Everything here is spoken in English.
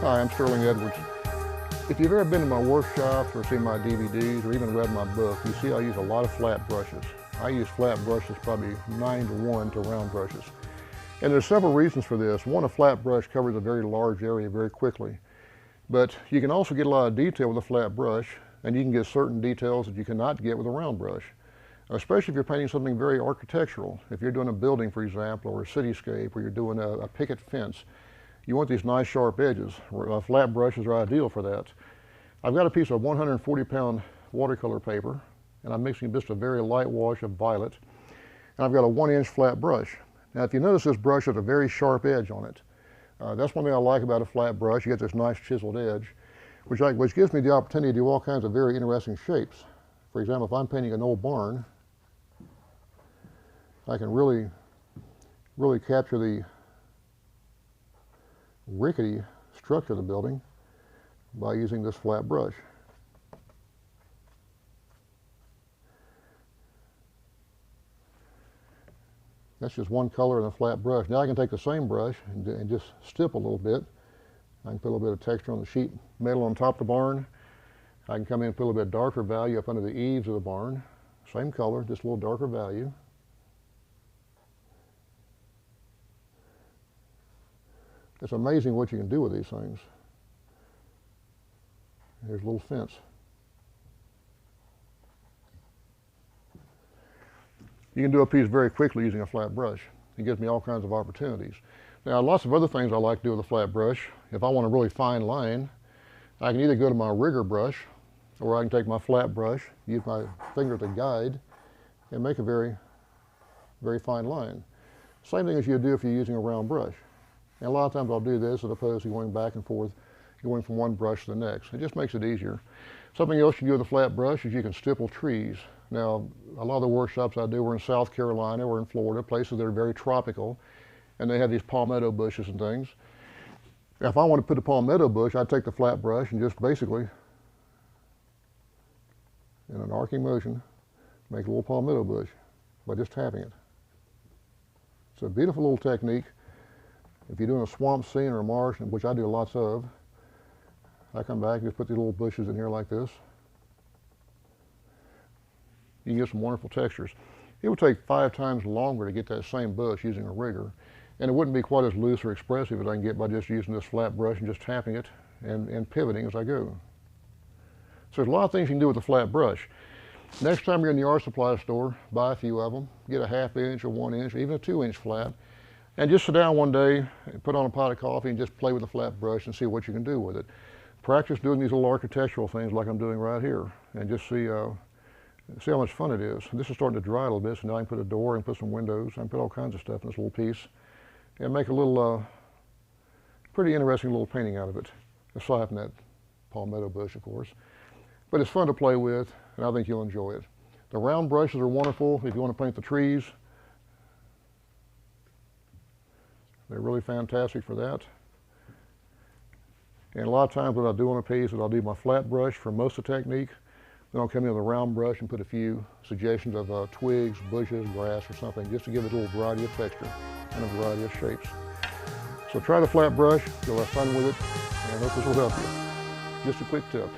Hi, I'm Sterling Edwards. If you've ever been to my workshops or seen my DVDs or even read my book, you see I use a lot of flat brushes. I use flat brushes probably 9-to-1 to round brushes. And there's several reasons for this. One, a flat brush covers a very large area very quickly. But you can also get a lot of detail with a flat brush, and you can get certain details that you cannot get with a round brush. Especially if you're painting something very architectural. If you're doing a building, for example, or a cityscape, or you're doing a picket fence, you want these nice sharp edges. Flat brushes are ideal for that. I've got a piece of 140-pound watercolor paper, and I'm mixing just a very light wash of violet. And I've got a 1-inch flat brush. Now, if you notice, this brush has a very sharp edge on it. That's one thing I like about a flat brush. You get this nice chiseled edge, which gives me the opportunity to do all kinds of very interesting shapes. For example, if I'm painting an old barn, I can really capture the rickety structure of the building by using this flat brush. That's just one color in a flat brush. Now I can take the same brush and just stipple a little bit. I can put a little bit of texture on the sheet metal on top of the barn. I can come in and put a little bit darker value up under the eaves of the barn. Same color, just a little darker value. It's amazing what you can do with these things. Here's a little fence. You can do a piece very quickly using a flat brush. It gives me all kinds of opportunities. Now, lots of other things I like to do with a flat brush. If I want a really fine line, I can either go to my rigger brush, or I can take my flat brush, use my finger to guide, and make a very, very fine line. Same thing as you do if you're using a round brush. And a lot of times I'll do this as opposed to going back and forth, going from one brush to the next. It just makes it easier. Something else you can do with a flat brush is you can stipple trees. Now, a lot of the workshops I do are in South Carolina or in Florida, places that are very tropical, and they have these palmetto bushes and things. If I want to put a palmetto bush, I'd take the flat brush and just basically, in an arcing motion, make a little palmetto bush by just tapping it. It's a beautiful little technique. If you're doing a swamp scene or a marsh, which I do lots of, I come back and just put these little bushes in here like this. You can get some wonderful textures. It would take 5 times longer to get that same bush using a rigger, and it wouldn't be quite as loose or expressive as I can get by just using this flat brush and just tapping it and pivoting as I go. So there's a lot of things you can do with a flat brush. Next time you're in the art supply store, buy a few of them. Get a 1/2 inch or 1 inch, or even a 2-inch flat. And just sit down one day, put on a pot of coffee, and just play with a flat brush and see what you can do with it. Practice doing these little architectural things like I'm doing right here, and just see how much fun it is. This is starting to dry a little bit, so now I can put a door and put some windows. I can put all kinds of stuff in this little piece and make a little, pretty interesting little painting out of it, aside from that palmetto bush, of course. But it's fun to play with, and I think you'll enjoy it. The round brushes are wonderful if you want to paint the trees. They're really fantastic for that. And a lot of times what I do on a piece is I'll do my flat brush for most of the technique. Then I'll come in with a round brush and put a few suggestions of twigs, bushes, grass, or something, just to give it a little variety of texture and a variety of shapes. So try the flat brush, you'll have fun with it, and I hope this will help you. Just a quick tip.